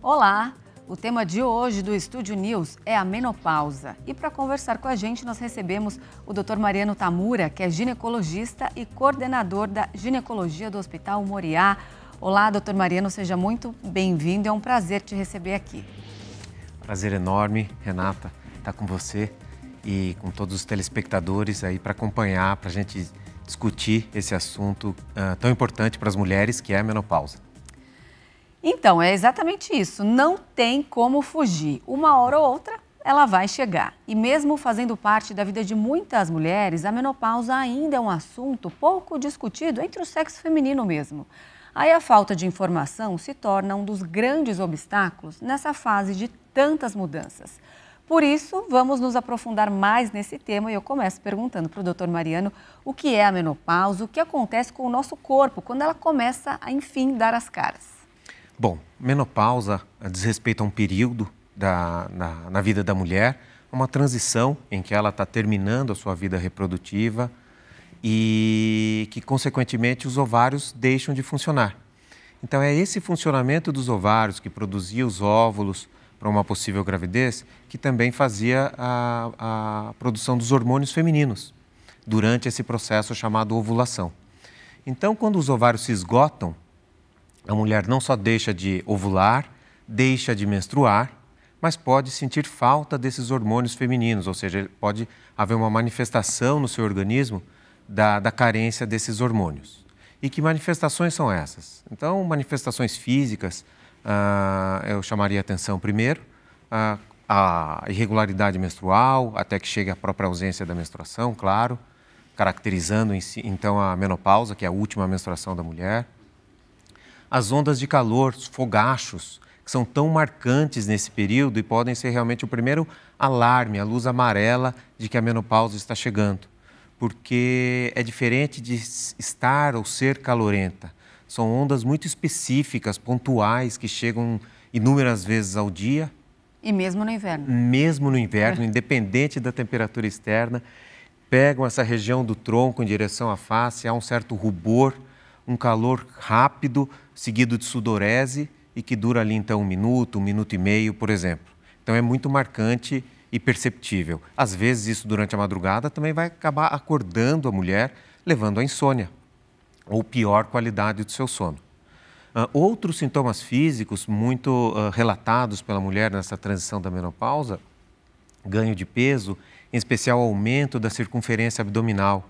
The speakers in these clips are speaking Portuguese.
Olá! O tema de hoje do Estúdio News é a menopausa. E para conversar com a gente, nós recebemos o Dr. Mariano Tamura, que é ginecologista e coordenador da ginecologia do Hospital Moriá. Olá, Dr. Mariano, seja muito bem-vindo. É um prazer te receber aqui. Prazer enorme, Renata, estar com você e com todos os telespectadores aí para acompanhar, para a gente discutir esse assunto tão importante para as mulheres, que é a menopausa. Então, é exatamente isso. Não tem como fugir. Uma hora ou outra, ela vai chegar. E mesmo fazendo parte da vida de muitas mulheres, a menopausa ainda é um assunto pouco discutido entre o sexo feminino mesmo. Aí a falta de informação se torna um dos grandes obstáculos nessa fase de tantas mudanças. Por isso, vamos nos aprofundar mais nesse tema e eu começo perguntando para o Dr. Mariano o que é a menopausa, o que acontece com o nosso corpo quando ela começa a, enfim, dar as caras. Bom, menopausa diz respeito a um período na vida da mulher, uma transição em que ela está terminando a sua vida reprodutiva e que, consequentemente, os ovários deixam de funcionar. Então, é esse funcionamento dos ovários que produzia os óvulos para uma possível gravidez que também fazia a produção dos hormônios femininos durante esse processo chamado ovulação. Então, quando os ovários se esgotam, a mulher não só deixa de ovular, deixa de menstruar, mas pode sentir falta desses hormônios femininos, ou seja, pode haver uma manifestação no seu organismo da carência desses hormônios. E que manifestações são essas? Então, manifestações físicas, eu chamaria atenção primeiro, a irregularidade menstrual, até que chegue a própria ausência da menstruação, claro, caracterizando então a menopausa, que é a última menstruação da mulher. As ondas de calor, os fogachos, que são tão marcantes nesse período e podem ser realmente o primeiro alarme, a luz amarela de que a menopausa está chegando. Porque é diferente de estar ou ser calorenta. São ondas muito específicas, pontuais, que chegam inúmeras vezes ao dia. E mesmo no inverno? Mesmo no inverno, independente da temperatura externa, pegam essa região do tronco em direção à face, há um certo rubor, um calor rápido, seguido de sudorese e que dura ali então um minuto e meio, por exemplo. Então é muito marcante e perceptível. Às vezes isso durante a madrugada também vai acabar acordando a mulher, levando à insônia ou pior qualidade do seu sono. Outros sintomas físicos muito relatados pela mulher nessa transição da menopausa, ganho de peso, em especial aumento da circunferência abdominal,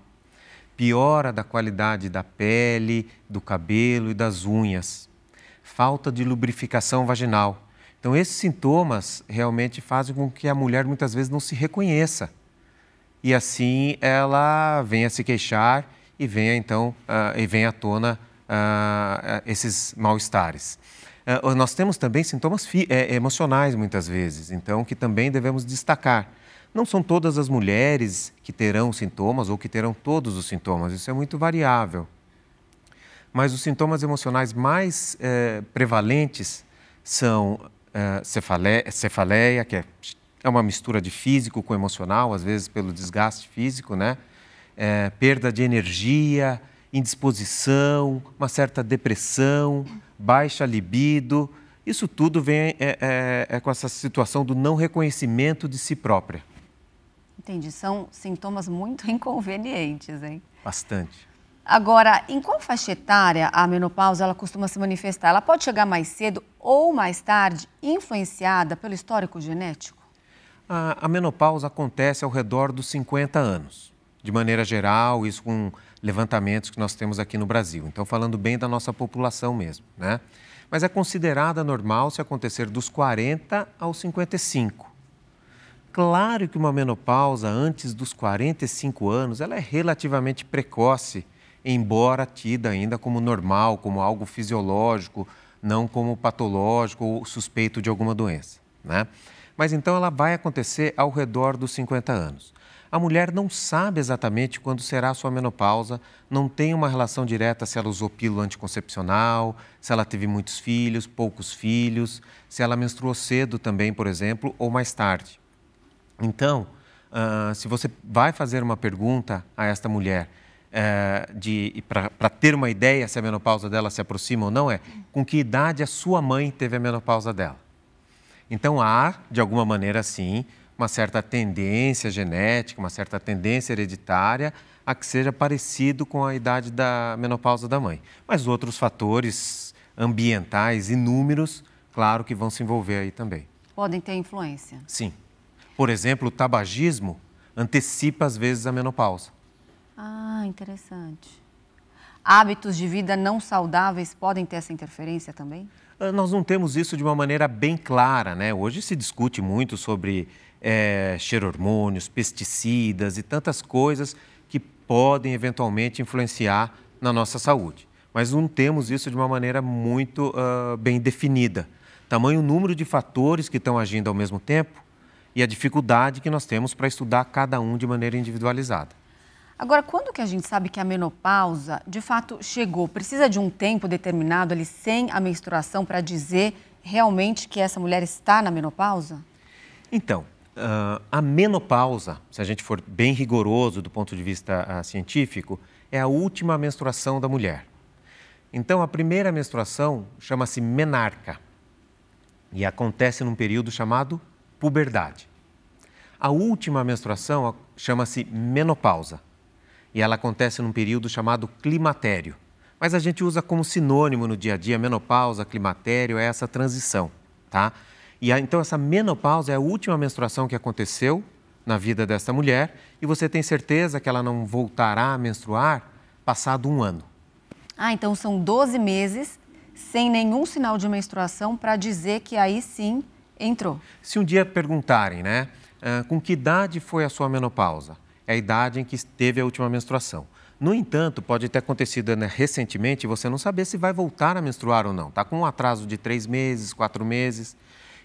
piora da qualidade da pele, do cabelo e das unhas, falta de lubrificação vaginal. Então, esses sintomas realmente fazem com que a mulher muitas vezes não se reconheça. E assim ela venha se queixar e venha então à tona esses mal-estares. Nós temos também sintomas emocionais muitas vezes, então que também devemos destacar. Não são todas as mulheres que terão sintomas ou que terão todos os sintomas, isso é muito variável. Mas os sintomas emocionais mais prevalentes são cefaleia, que é uma mistura de físico com emocional, às vezes pelo desgaste físico, né? Perda de energia, indisposição, uma certa depressão, baixa libido. Isso tudo vem com essa situação do não reconhecimento de si própria. Entendi, são sintomas muito inconvenientes, hein? Bastante. Agora, em qual faixa etária a menopausa ela costuma se manifestar? Ela pode chegar mais cedo ou mais tarde, influenciada pelo histórico genético? A menopausa acontece ao redor dos 50 anos. De maneira geral, isso com levantamentos que nós temos aqui no Brasil. Então, falando bem da nossa população mesmo, né? Mas é considerada normal se acontecer dos 40 aos 55. Claro que uma menopausa antes dos 45 anos, ela é relativamente precoce, embora tida ainda como normal, como algo fisiológico, não como patológico ou suspeito de alguma doença, né? Mas então ela vai acontecer ao redor dos 50 anos. A mulher não sabe exatamente quando será a sua menopausa, não tem uma relação direta se ela usou pílula anticoncepcional, se ela teve muitos filhos, poucos filhos, se ela menstruou cedo também, por exemplo, ou mais tarde. Então, se você vai fazer uma pergunta a esta mulher, para ter uma ideia se a menopausa dela se aproxima ou não, é com que idade a sua mãe teve a menopausa dela. Então, há, de alguma maneira, sim, uma certa tendência genética, uma certa tendência hereditária a que seja parecido com a idade da menopausa da mãe. Mas outros fatores ambientais inúmeros, claro que vão se envolver aí também. Podem ter influência. Sim. Por exemplo, o tabagismo antecipa, às vezes, a menopausa. Ah, interessante. Hábitos de vida não saudáveis podem ter essa interferência também? Nós não temos isso de uma maneira bem clara, né? Hoje se discute muito sobre cheirormônios, pesticidas e tantas coisas que podem eventualmente influenciar na nossa saúde. Mas não temos isso de uma maneira muito bem definida. Tamanho número de fatores que estão agindo ao mesmo tempo e a dificuldade que nós temos para estudar cada um de maneira individualizada. Agora, quando que a gente sabe que a menopausa, de fato, chegou? Precisa de um tempo determinado ali, sem a menstruação, para dizer realmente que essa mulher está na menopausa? Então, a menopausa, se a gente for bem rigoroso do ponto de vista científico, é a última menstruação da mulher. Então, a primeira menstruação chama-se menarca e acontece num período chamado puberdade. A última menstruação chama-se menopausa e ela acontece num período chamado climatério. Mas a gente usa como sinônimo no dia a dia, menopausa, climatério, é essa transição, tá? Então, essa menopausa é a última menstruação que aconteceu na vida dessa mulher e você tem certeza que ela não voltará a menstruar passado um ano. Ah, então são 12 meses sem nenhum sinal de menstruação para dizer que aí sim entrou. Se um dia perguntarem, né, com que idade foi a sua menopausa? É a idade em que teve a última menstruação. No entanto, pode ter acontecido recentemente e você não saber se vai voltar a menstruar ou não. Está com um atraso de 3 meses, 4 meses.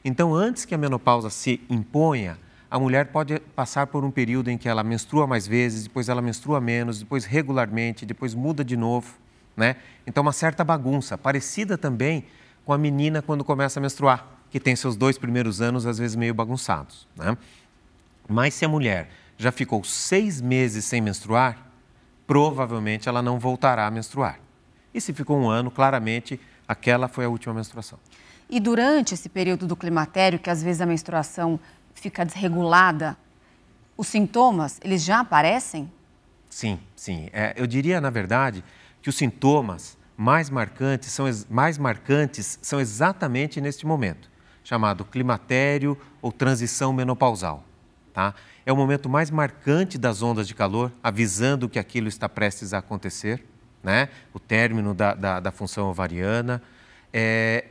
Então, antes que a menopausa se imponha, a mulher pode passar por um período em que ela menstrua mais vezes, depois ela menstrua menos, depois regularmente, depois muda de novo, né? Então, uma certa bagunça, parecida também com a menina quando começa a menstruar, que tem seus 2 primeiros anos, às vezes, meio bagunçados, né? Mas se a mulher já ficou 6 meses sem menstruar, provavelmente ela não voltará a menstruar. E se ficou um ano, claramente, aquela foi a última menstruação. E durante esse período do climatério, que às vezes a menstruação fica desregulada, os sintomas, eles já aparecem? Sim, sim. Eu diria, na verdade, que os sintomas mais marcantes são exatamente neste momento, chamado climatério ou transição menopausal, tá? É o momento mais marcante das ondas de calor, avisando que aquilo está prestes a acontecer, né? O término da função ovariana.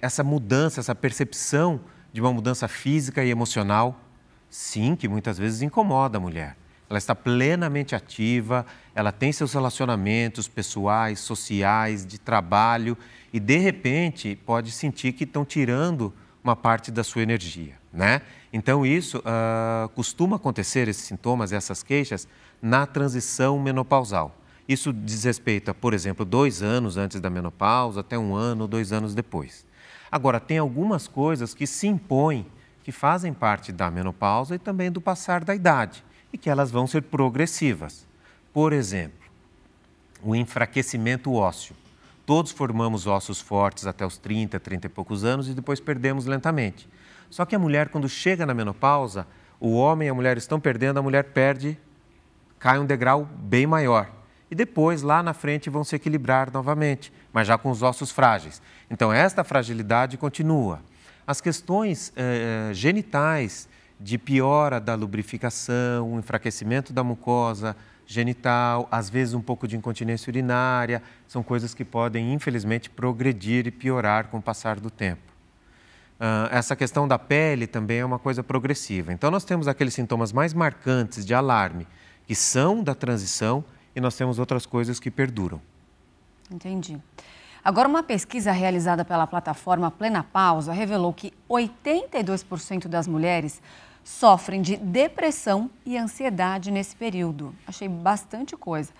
Essa mudança, essa percepção de uma mudança física e emocional, sim, que muitas vezes incomoda a mulher. Ela está plenamente ativa, ela tem seus relacionamentos pessoais, sociais, de trabalho e, de repente, pode sentir que estão tirando uma parte da sua energia, né? Então, isso costuma acontecer, esses sintomas, essas queixas, na transição menopausal. Isso diz respeito a, por exemplo, 2 anos antes da menopausa, até 1 ano ou 2 anos depois. Agora, tem algumas coisas que se impõem, que fazem parte da menopausa e também do passar da idade, e que elas vão ser progressivas. Por exemplo, o enfraquecimento ósseo. Todos formamos ossos fortes até os 30, 30 e poucos anos e depois perdemos lentamente. Só que a mulher, quando chega na menopausa, o homem e a mulher estão perdendo, a mulher perde, cai um degrau bem maior. E depois, lá na frente, vão se equilibrar novamente, mas já com os ossos frágeis. Então, esta fragilidade continua. As questões genitais, de piora da lubrificação, o enfraquecimento da mucosa genital, às vezes um pouco de incontinência urinária, são coisas que podem, infelizmente, progredir e piorar com o passar do tempo. Essa questão da pele também é uma coisa progressiva. Então, nós temos aqueles sintomas mais marcantes de alarme, que são da transição, e nós temos outras coisas que perduram. Entendi. Agora, uma pesquisa realizada pela plataforma Plenapausa revelou que 82% das mulheres sofrem de depressão e ansiedade nesse período. Achei bastante coisa.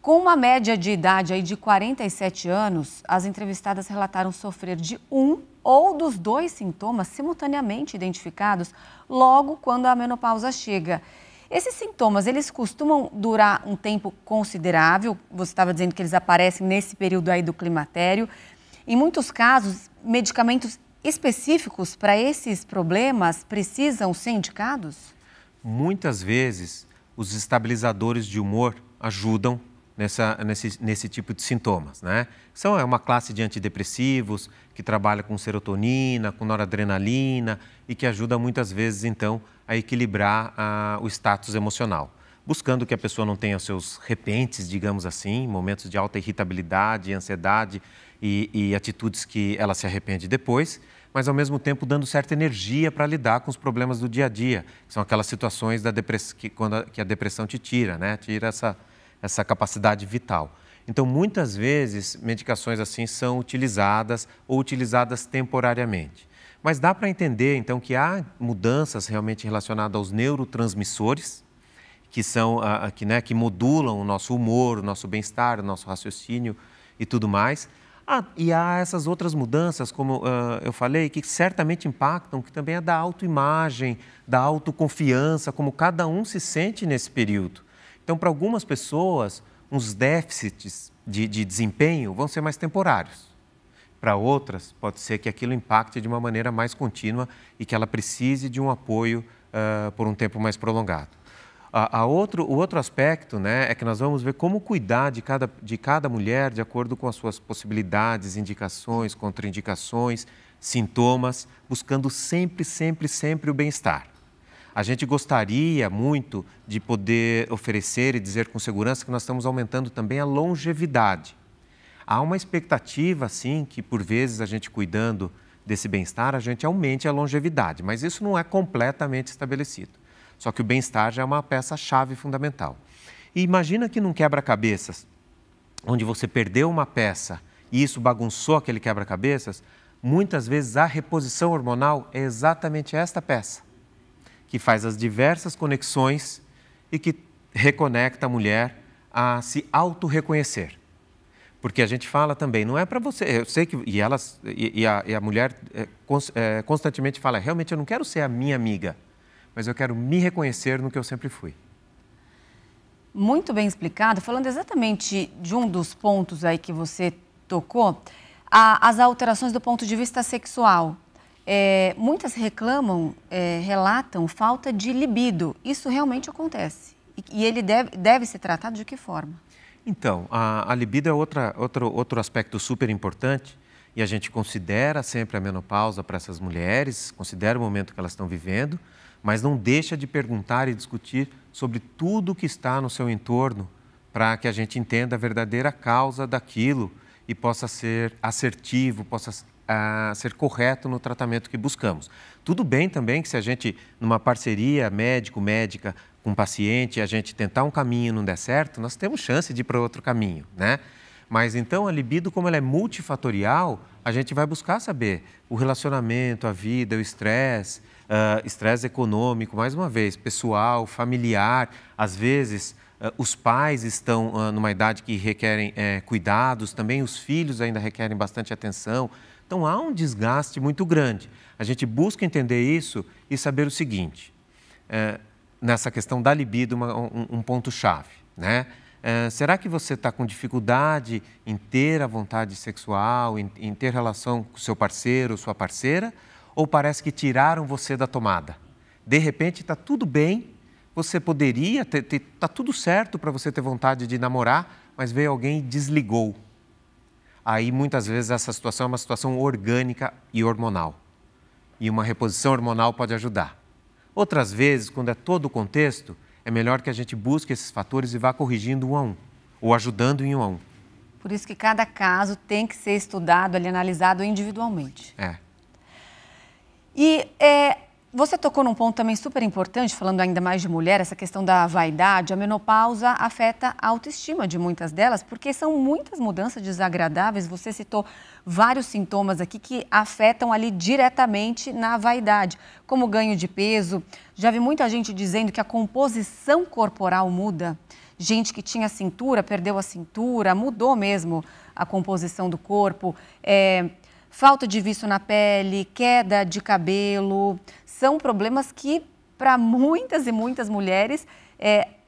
Com uma média de idade aí de 47 anos, as entrevistadas relataram sofrer de um ou dos 2 sintomas simultaneamente identificados logo quando a menopausa chega. Esses sintomas, eles costumam durar um tempo considerável? Você estava dizendo que eles aparecem nesse período aí do climatério. Em muitos casos, medicamentos específicos para esses problemas precisam ser indicados? Muitas vezes, os estabilizadores de humor ajudam nesse tipo de sintomas, né? É uma classe de antidepressivos que trabalha com serotonina, com noradrenalina e que ajuda muitas vezes, então, a equilibrar o status emocional, buscando que a pessoa não tenha seus repentes, digamos assim, momentos de alta irritabilidade, ansiedade e atitudes que ela se arrepende depois, mas ao mesmo tempo dando certa energia para lidar com os problemas do dia a dia, que são aquelas situações que a depressão te tira, né? Tira essa capacidade vital. Então, muitas vezes, medicações assim são utilizadas ou utilizadas temporariamente. Mas dá para entender, então, que há mudanças realmente relacionadas aos neurotransmissores, que modulam o nosso humor, o nosso bem-estar, o nosso raciocínio e tudo mais. E há essas outras mudanças, como eu falei, que certamente impactam, que também é da autoimagem, da autoconfiança, como cada um se sente nesse período. Então, para algumas pessoas, uns déficits de desempenho vão ser mais temporários. Para outras, pode ser que aquilo impacte de uma maneira mais contínua e que ela precise de um apoio por um tempo mais prolongado. O outro aspecto, né, é que nós vamos ver como cuidar de cada mulher de acordo com as suas possibilidades, indicações, contraindicações, sintomas, buscando sempre, sempre, sempre o bem-estar. A gente gostaria muito de poder oferecer e dizer com segurança que nós estamos aumentando também a longevidade. Há uma expectativa, sim, que por vezes a gente cuidando desse bem-estar, a gente aumente a longevidade, mas isso não é completamente estabelecido. Só que o bem-estar já é uma peça-chave fundamental. E imagina que num quebra-cabeças, onde você perdeu uma peça e isso bagunçou aquele quebra-cabeças, muitas vezes a reposição hormonal é exatamente esta peça, que faz as diversas conexões e que reconecta a mulher a se auto-reconhecer. Porque a gente fala também, não é para você, eu sei que, a mulher constantemente fala, realmente eu não quero ser a minha amiga, mas eu quero me reconhecer no que eu sempre fui. Muito bem explicado, falando exatamente de um dos pontos aí que você tocou, as alterações do ponto de vista sexual. Muitas relatam falta de libido. Isso realmente acontece. E ele deve ser tratado de que forma? Então, a libido é outro aspecto super importante e a gente considera sempre a menopausa para essas mulheres, considera o momento que elas estão vivendo, mas não deixa de perguntar e discutir sobre tudo que está no seu entorno para que a gente entenda a verdadeira causa daquilo e possa ser assertivo, possa ser correto no tratamento que buscamos. Tudo bem também que se a gente, numa parceria médico-médica com o paciente, a gente tentar um caminho e não der certo, nós temos chance de ir para outro caminho, né? Mas então a libido, como ela é multifatorial, a gente vai buscar saber o relacionamento, a vida, o estresse, estresse econômico, mais uma vez, pessoal, familiar, às vezes os pais estão numa idade que requerem cuidados, também os filhos ainda requerem bastante atenção. Então, há um desgaste muito grande. A gente busca entender isso e saber o seguinte, nessa questão da libido, um ponto-chave, né? Será que você está com dificuldade em ter a vontade sexual, em ter relação com o seu parceiro ou sua parceira? Ou parece que tiraram você da tomada? De repente, está tudo bem, você poderia está tudo certo para você ter vontade de namorar, mas veio alguém e desligou. Aí, muitas vezes, essa situação é uma situação orgânica e hormonal. E uma reposição hormonal pode ajudar. Outras vezes, quando é todo o contexto, é melhor que a gente busque esses fatores e vá corrigindo um a um, ou ajudando em um a um. Por isso que cada caso tem que ser estudado, ali, analisado individualmente. E você tocou num ponto também super importante, falando ainda mais de mulher, essa questão da vaidade. A menopausa afeta a autoestima de muitas delas, porque são muitas mudanças desagradáveis. Você citou vários sintomas aqui que afetam ali diretamente na vaidade, como ganho de peso. Já vi muita gente dizendo que a composição corporal muda. Gente que tinha cintura, perdeu a cintura, mudou mesmo a composição do corpo. Falta de viço na pele, queda de cabelo, são problemas que, para muitas e muitas mulheres,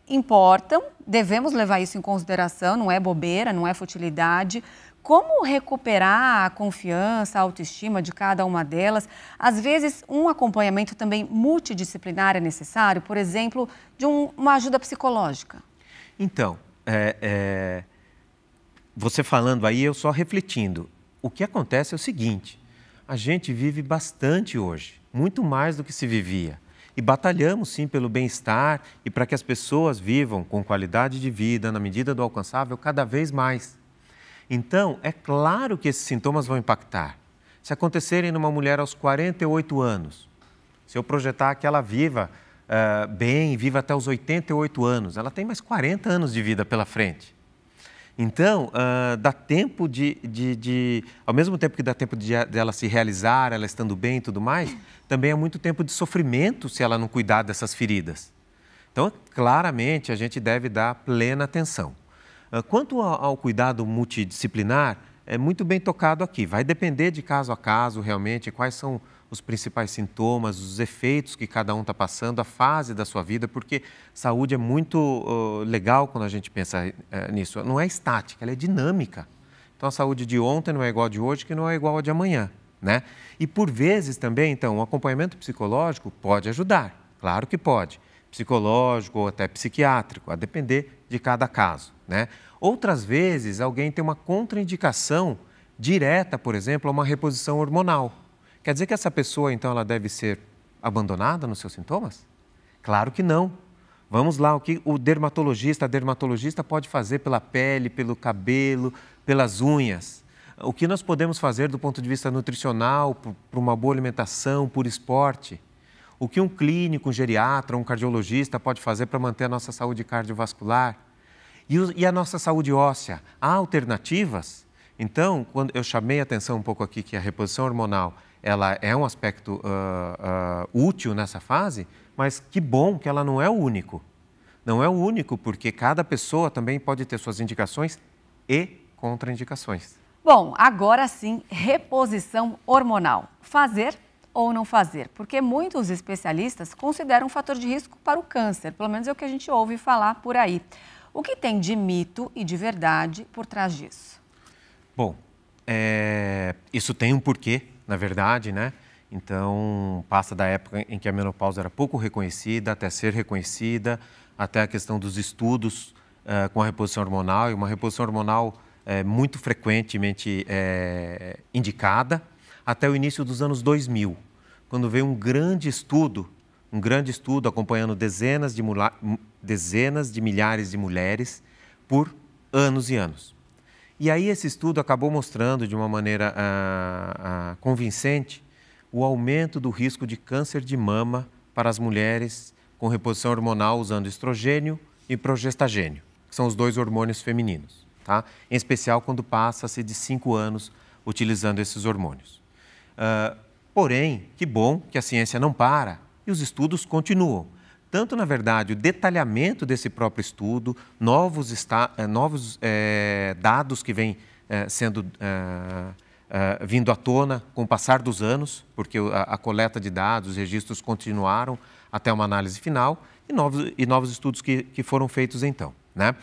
Importam, devemos levar isso em consideração, não é bobeira, não é futilidade. Como recuperar a confiança, a autoestima de cada uma delas? Às vezes, um acompanhamento também multidisciplinar é necessário, por exemplo, de uma ajuda psicológica. Então, você falando aí, eu só refletindo. O que acontece é o seguinte, a gente vive bastante hoje, muito mais do que se vivia. E batalhamos, sim, pelo bem-estar e para que as pessoas vivam com qualidade de vida, na medida do alcançável, cada vez mais. Então, é claro que esses sintomas vão impactar. Se acontecerem numa mulher aos 48 anos, se eu projetar que ela viva bem, viva até os 88 anos, ela tem mais 40 anos de vida pela frente. Então, dá tempo ao mesmo tempo que dá tempo de ela se realizar, ela estando bem e tudo mais, também é muito tempo de sofrimento se ela não cuidar dessas feridas. Então, claramente, a gente deve dar plena atenção. Quanto ao cuidado multidisciplinar, é muito bem tocado aqui. Vai depender de caso a caso, realmente, quais são os principais sintomas, os efeitos que cada um está passando, a fase da sua vida, porque saúde é muito legal quando a gente pensa nisso. Não é estática, ela é dinâmica. Então, a saúde de ontem não é igual a de hoje, que não é igual a de amanhã, né? E, por vezes, também, então, o acompanhamento psicológico pode ajudar. Claro que pode. Psicológico ou até psiquiátrico, a depender de cada caso, né? Outras vezes, alguém tem uma contraindicação direta, por exemplo, a uma reposição hormonal. Quer dizer que essa pessoa, então, ela deve ser abandonada nos seus sintomas? Claro que não. Vamos lá, o que a dermatologista pode fazer pela pele, pelo cabelo, pelas unhas. O que nós podemos fazer do ponto de vista nutricional, por uma boa alimentação, por esporte? O que um clínico, um geriatra, um cardiologista pode fazer para manter a nossa saúde cardiovascular? E a nossa saúde óssea? Há alternativas? Então, quando eu chamei a atenção um pouco aqui que a reposição hormonal ela é um aspecto útil nessa fase, mas que bom que ela não é o único. Não é o único, porque cada pessoa também pode ter suas indicações e contraindicações. Bom, agora sim, reposição hormonal. Fazer ou não fazer? Porque muitos especialistas consideram um fator de risco para o câncer, pelo menos é o que a gente ouve falar por aí. O que tem de mito e de verdade por trás disso? Bom, isso tem um porquê, na verdade, né? Então, passa da época em que a menopausa era pouco reconhecida, até ser reconhecida, até a questão dos estudos com a reposição hormonal, e uma reposição hormonal muito frequentemente indicada, até o início dos anos 2000, quando veio um grande estudo acompanhando dezenas de milhares de mulheres por anos e anos. E aí esse estudo acabou mostrando de uma maneira convincente o aumento do risco de câncer de mama para as mulheres com reposição hormonal usando estrogênio e progestagênio, que são os dois hormônios femininos, tá? Em especial quando passa-se de 5 anos utilizando esses hormônios. Porém, que bom que a ciência não para e os estudos continuam. Tanto, na verdade, o detalhamento desse próprio estudo, novos dados que vêm vindo à tona com o passar dos anos, porque a coleta de dados, os registros continuaram até uma análise final, e novos estudos que foram feitos então, né?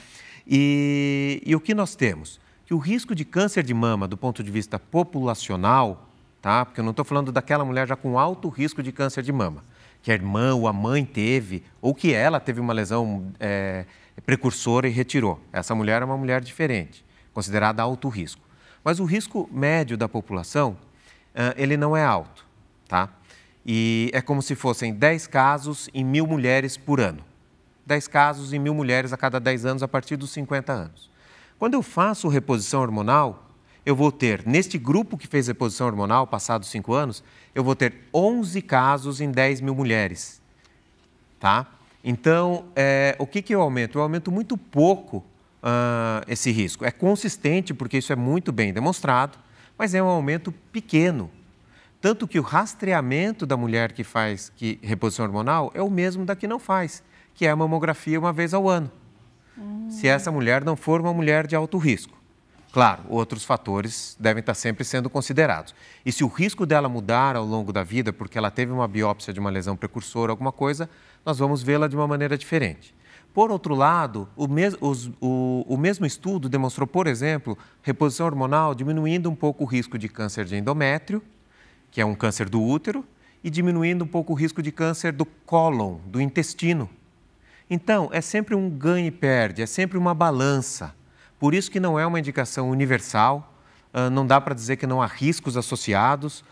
E o que nós temos? Que o risco de câncer de mama, do ponto de vista populacional, tá? Porque eu não estou falando daquela mulher já com alto risco de câncer de mama, que a irmã ou a mãe teve, ou que ela teve uma lesão precursora e retirou. Essa mulher é uma mulher diferente, considerada alto risco. Mas o risco médio da população, ele não é alto, tá? E é como se fossem 10 casos em 1.000 mulheres por ano. 10 casos em 1.000 mulheres a cada 10 anos, a partir dos 50 anos. Quando eu faço reposição hormonal, eu vou ter, neste grupo que fez reposição hormonal, passados 5 anos, eu vou ter 11 casos em 10.000 mulheres, tá? Então, o que eu aumento? Eu aumento muito pouco esse risco. É consistente, porque isso é muito bem demonstrado, mas é um aumento pequeno. Tanto que o rastreamento da mulher que faz reposição hormonal é o mesmo da que não faz, que é a mamografia uma vez ao ano. Se essa mulher não for uma mulher de alto risco. Claro, outros fatores devem estar sempre sendo considerados. E se o risco dela mudar ao longo da vida, porque ela teve uma biópsia de uma lesão precursora, alguma coisa, nós vamos vê-la de uma maneira diferente. Por outro lado, o mesmo estudo demonstrou, por exemplo, reposição hormonal diminuindo um pouco o risco de câncer de endométrio, que é um câncer do útero, e diminuindo um pouco o risco de câncer do cólon, do intestino. Então, é sempre um ganha e perde, é sempre uma balança. Por isso que não é uma indicação universal, não dá para dizer que não há riscos associados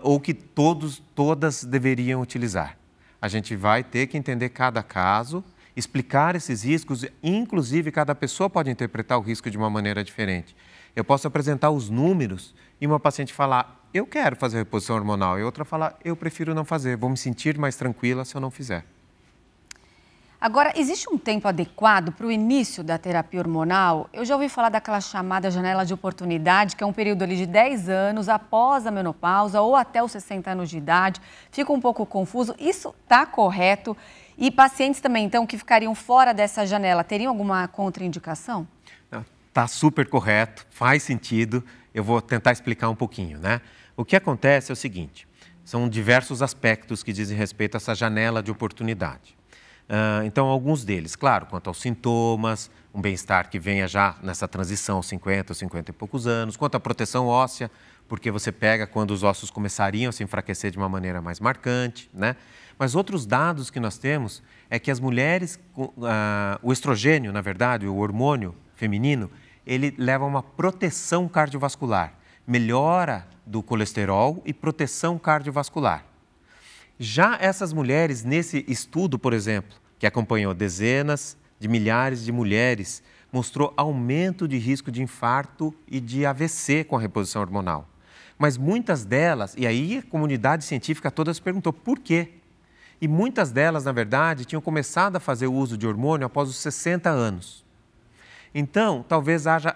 ou que todas deveriam utilizar. A gente vai ter que entender cada caso, explicar esses riscos, inclusive cada pessoa pode interpretar o risco de uma maneira diferente. Eu posso apresentar os números e uma paciente falar, eu quero fazer reposição hormonal, e outra falar, eu prefiro não fazer, vou me sentir mais tranquila se eu não fizer. Agora, existe um tempo adequado para o início da terapia hormonal? Eu já ouvi falar daquela chamada janela de oportunidade, que é um período ali de 10 anos após a menopausa ou até os 60 anos de idade. Fica um pouco confuso. Isso está correto? E pacientes também, então, que ficariam fora dessa janela, teriam alguma contraindicação? Está super correto, faz sentido. Eu vou tentar explicar um pouquinho, né? O que acontece é o seguinte, são diversos aspectos que dizem respeito a essa janela de oportunidade. Então, alguns deles, claro, quanto aos sintomas, um bem-estar que venha já nessa transição aos 50 e poucos anos, quanto à proteção óssea, porque você pega quando os ossos começariam a se enfraquecer de uma maneira mais marcante, né? Mas outros dados que nós temos é que as mulheres, o estrogênio, na verdade, o hormônio feminino, ele leva a uma proteção cardiovascular, melhora do colesterol e proteção cardiovascular. Já essas mulheres, nesse estudo, por exemplo, que acompanhou dezenas de milhares de mulheres, mostrou aumento de risco de infarto e de AVC com a reposição hormonal. Mas muitas delas, e aí a comunidade científica toda se perguntou por quê? E muitas delas, na verdade, tinham começado a fazer o uso de hormônio após os 60 anos. Então, talvez haja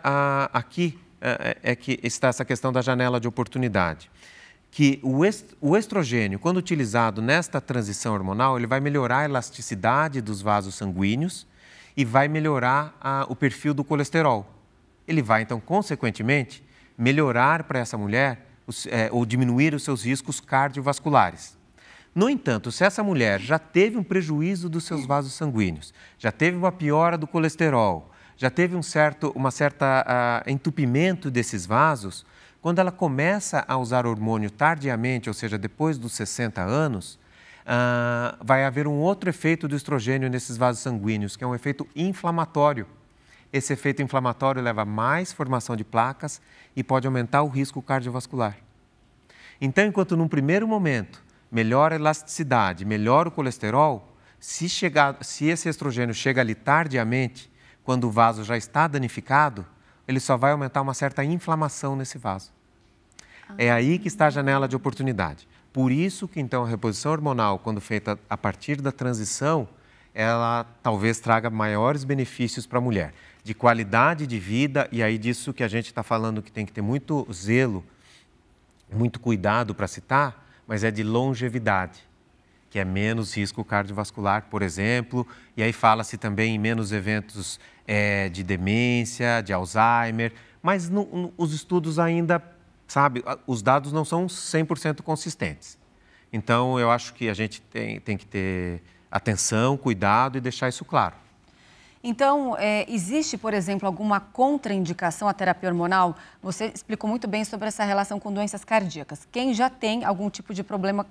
aqui que está essa questão da janela de oportunidade. Que o estrogênio, quando utilizado nesta transição hormonal, ele vai melhorar a elasticidade dos vasos sanguíneos e vai melhorar o perfil do colesterol. Ele vai, então, consequentemente, melhorar para essa mulher ou diminuir os seus riscos cardiovasculares. No entanto, se essa mulher já teve um prejuízo dos seus vasos sanguíneos, já teve uma piora do colesterol, já teve um certo entupimento desses vasos, quando ela começa a usar hormônio tardiamente, ou seja, depois dos 60 anos, vai haver um outro efeito do estrogênio nesses vasos sanguíneos, que é um efeito inflamatório. Esse efeito inflamatório leva a mais formação de placas e pode aumentar o risco cardiovascular. Então, enquanto num primeiro momento melhora a elasticidade, melhora o colesterol, se esse estrogênio chega ali tardiamente, quando o vaso já está danificado, ele só vai aumentar uma certa inflamação nesse vaso. É aí que está a janela de oportunidade. Por isso que, então, a reposição hormonal, quando feita a partir da transição, ela talvez traga maiores benefícios para a mulher, de qualidade de vida, e aí disso que a gente está falando que tem que ter muito zelo, muito cuidado para citar, mas é de longevidade, que é menos risco cardiovascular, por exemplo, e aí fala-se também em menos eventos de demência, de Alzheimer, mas os estudos ainda, sabe, os dados não são 100% consistentes. Então, eu acho que a gente tem que ter atenção, cuidado e deixar isso claro. Então, existe, por exemplo, alguma contraindicação à terapia hormonal? Você explicou muito bem sobre essa relação com doenças cardíacas. Quem já tem algum tipo de problema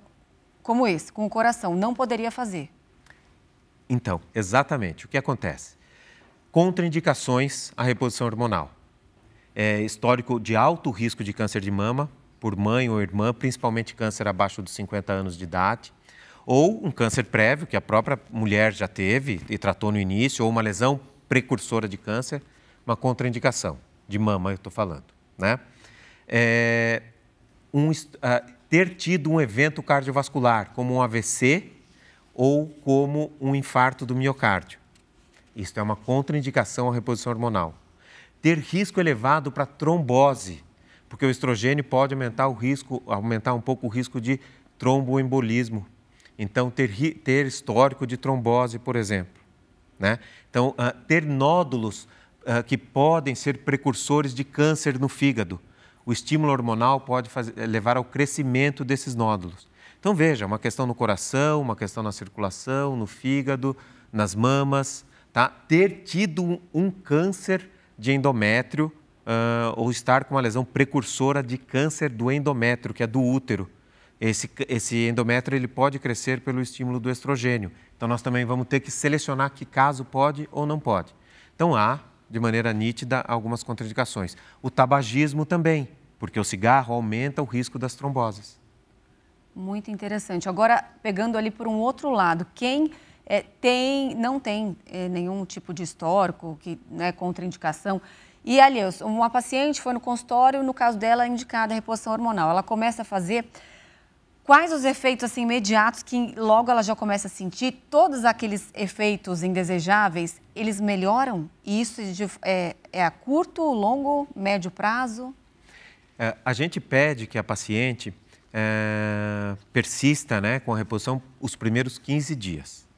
como esse, com o coração, não poderia fazer? Então, exatamente. O que acontece? Contraindicações à reposição hormonal. Histórico de alto risco de câncer de mama, por mãe ou irmã, principalmente câncer abaixo dos 50 anos de idade, ou um câncer prévio, que a própria mulher já teve e tratou no início, ou uma lesão precursora de câncer, uma contraindicação de mama, eu estou falando, né? Ter tido um evento cardiovascular, como um AVC ou como um infarto do miocárdio. Isso é uma contraindicação à reposição hormonal. Ter risco elevado para trombose, porque o estrogênio pode aumentar um pouco o risco de tromboembolismo. Então, ter histórico de trombose, por exemplo, né? Então, ter nódulos que podem ser precursores de câncer no fígado. O estímulo hormonal pode levar ao crescimento desses nódulos. Então, veja, uma questão no coração, uma questão na circulação, no fígado, nas mamas, tá? Ter tido um câncer de endométrio ou estar com uma lesão precursora de câncer do endométrio, que é do útero. Esse endométrio ele pode crescer pelo estímulo do estrogênio. Então, nós também vamos ter que selecionar que caso pode ou não pode. Então, há, de maneira nítida, algumas contraindicações. O tabagismo também, porque o cigarro aumenta o risco das tromboses. Muito interessante. Agora, pegando ali por um outro lado, quem não tem nenhum tipo de histórico, contraindicação, e ali, uma paciente foi no consultório, no caso dela, é indicada a reposição hormonal. Ela começa a fazer. Quais os efeitos assim, imediatos que logo ela já começa a sentir? Todos aqueles efeitos indesejáveis, eles melhoram? E isso é a curto, longo, médio prazo? A gente pede que a paciente persista, né, com a reposição os primeiros 15 dias.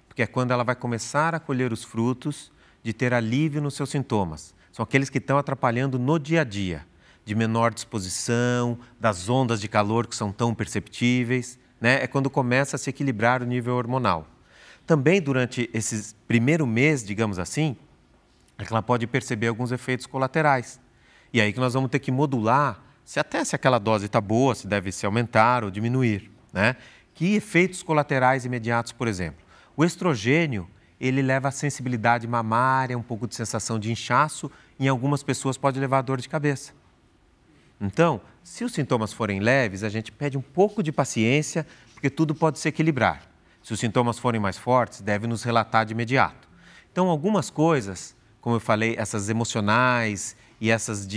Porque é quando ela vai começar a colher os frutos de ter alívio nos seus sintomas. São aqueles que estão atrapalhando no dia a dia, de menor disposição, das ondas de calor que são tão perceptíveis, né? É quando começa a se equilibrar o nível hormonal. Também durante esse primeiro mês, digamos assim, é que ela pode perceber alguns efeitos colaterais. E aí que nós vamos ter que modular, se aquela dose está boa, se deve se aumentar ou diminuir, né? Que efeitos colaterais imediatos, por exemplo? O estrogênio, ele leva a sensibilidade mamária, um pouco de sensação de inchaço, e em algumas pessoas pode levar a dor de cabeça. Então, se os sintomas forem leves, a gente pede um pouco de paciência, porque tudo pode se equilibrar. Se os sintomas forem mais fortes, deve nos relatar de imediato. Então, algumas coisas, como eu falei, essas emocionais e essas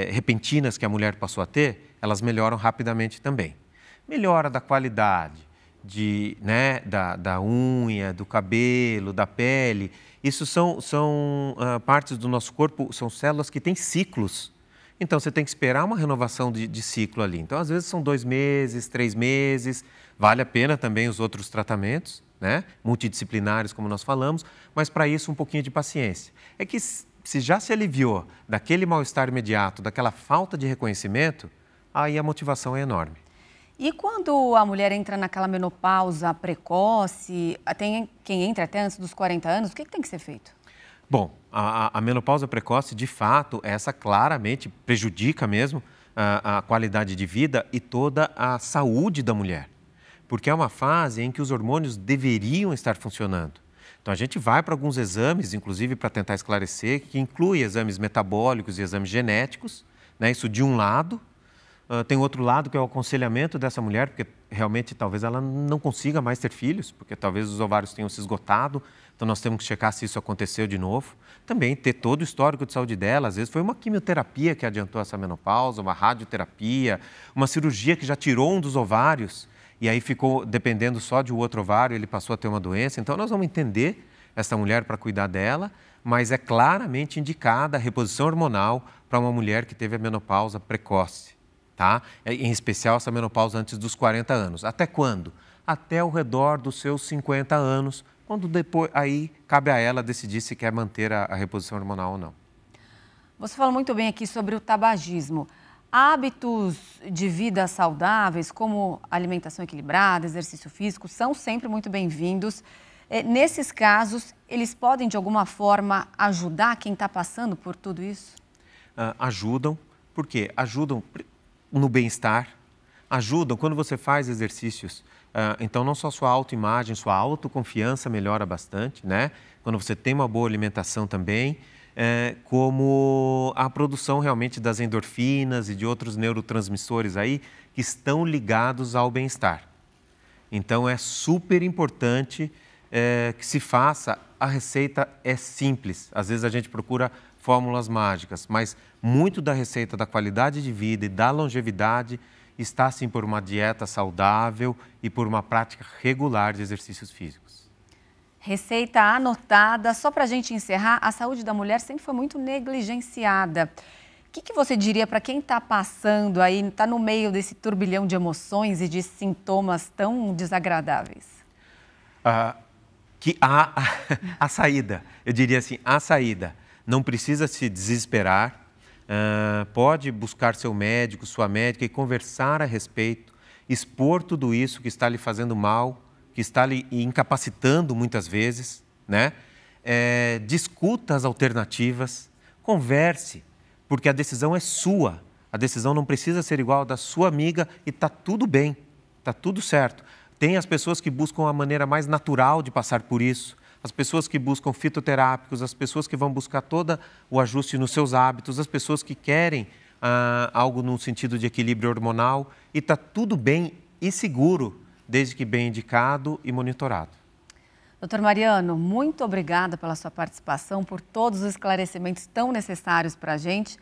repentinas que a mulher passou a ter, elas melhoram rapidamente também. Melhora da qualidade da unha, do cabelo, da pele. Isso são partes do nosso corpo, são células que têm ciclos. Então, você tem que esperar uma renovação de ciclo ali. Então, às vezes são 2 meses, 3 meses. Vale a pena também os outros tratamentos, né? Multidisciplinares, como nós falamos. Mas, para isso, um pouquinho de paciência. É que se já se aliviou daquele mal-estar imediato, daquela falta de reconhecimento, aí a motivação é enorme. E quando a mulher entra naquela menopausa precoce, tem quem entra até antes dos 40 anos, o que tem que ser feito? Bom, a menopausa precoce, de fato, essa claramente prejudica mesmo a qualidade de vida e toda a saúde da mulher. Porque é uma fase em que os hormônios deveriam estar funcionando. Então, a gente vai para alguns exames, inclusive para tentar esclarecer, que inclui exames metabólicos e exames genéticos, né? Isso de um lado. Tem outro lado que é o aconselhamento dessa mulher, porque realmente talvez ela não consiga mais ter filhos, porque talvez os ovários tenham se esgotado, então nós temos que checar se isso aconteceu de novo. Também ter todo o histórico de saúde dela, às vezes foi uma quimioterapia que adiantou essa menopausa, uma radioterapia, uma cirurgia que já tirou um dos ovários e aí ficou dependendo só de um outro ovário, ele passou a ter uma doença. Então nós vamos entender essa mulher para cuidar dela, mas é claramente indicada a reposição hormonal para uma mulher que teve a menopausa precoce. Tá? Em especial essa menopausa antes dos 40 anos. Até quando? Até ao redor dos seus 50 anos, quando depois aí cabe a ela decidir se quer manter a reposição hormonal ou não. Você falou muito bem aqui sobre o tabagismo. Hábitos de vida saudáveis, como alimentação equilibrada, exercício físico, são sempre muito bem-vindos. Nesses casos, eles podem de alguma forma ajudar quem está passando por tudo isso? Ajudam. Por quê? Ajudam no bem-estar, ajudam quando você faz exercícios. Então, não só sua autoimagem, sua autoconfiança melhora bastante, né? Quando você tem uma boa alimentação também, como a produção realmente das endorfinas e de outros neurotransmissores aí que estão ligados ao bem-estar. Então, é super importante que se faça. A receita é simples. Às vezes a gente procura fórmulas mágicas, mas muito da receita da qualidade de vida e da longevidade está, sim, por uma dieta saudável e por uma prática regular de exercícios físicos. Receita anotada. Só para a gente encerrar, a saúde da mulher sempre foi muito negligenciada. O que você diria para quem está passando aí, está no meio desse turbilhão de emoções e de sintomas tão desagradáveis? Que há a saída, eu diria assim, a saída. Não precisa se desesperar, pode buscar seu médico, sua médica e conversar a respeito, expor tudo isso que está lhe fazendo mal, que está lhe incapacitando muitas vezes, né? discuta as alternativas, converse, porque a decisão é sua. A decisão não precisa ser igual à da sua amiga e está tudo bem, está tudo certo. Tem as pessoas que buscam a maneira mais natural de passar por isso, as pessoas que buscam fitoterápicos, as pessoas que vão buscar todo o ajuste nos seus hábitos, as pessoas que querem algo no sentido de equilíbrio hormonal, e está tudo bem e seguro, desde que bem indicado e monitorado. Doutor Mariano, muito obrigada pela sua participação, por todos os esclarecimentos tão necessários para a gente.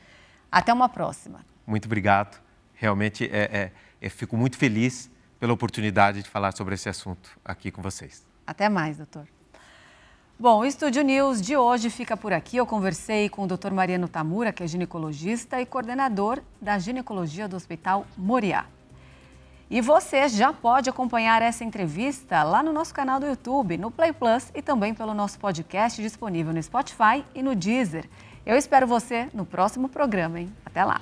Até uma próxima. Muito obrigado. Realmente eu fico muito feliz pela oportunidade de falar sobre esse assunto aqui com vocês. Até mais, doutor. Bom, o Estúdio News de hoje fica por aqui. Eu conversei com o Dr. Mariano Tamura, que é ginecologista e coordenador da ginecologia do Hospital Moriá. E você já pode acompanhar essa entrevista lá no nosso canal do YouTube, no Play Plus e também pelo nosso podcast disponível no Spotify e no Deezer. Eu espero você no próximo programa, hein? Até lá!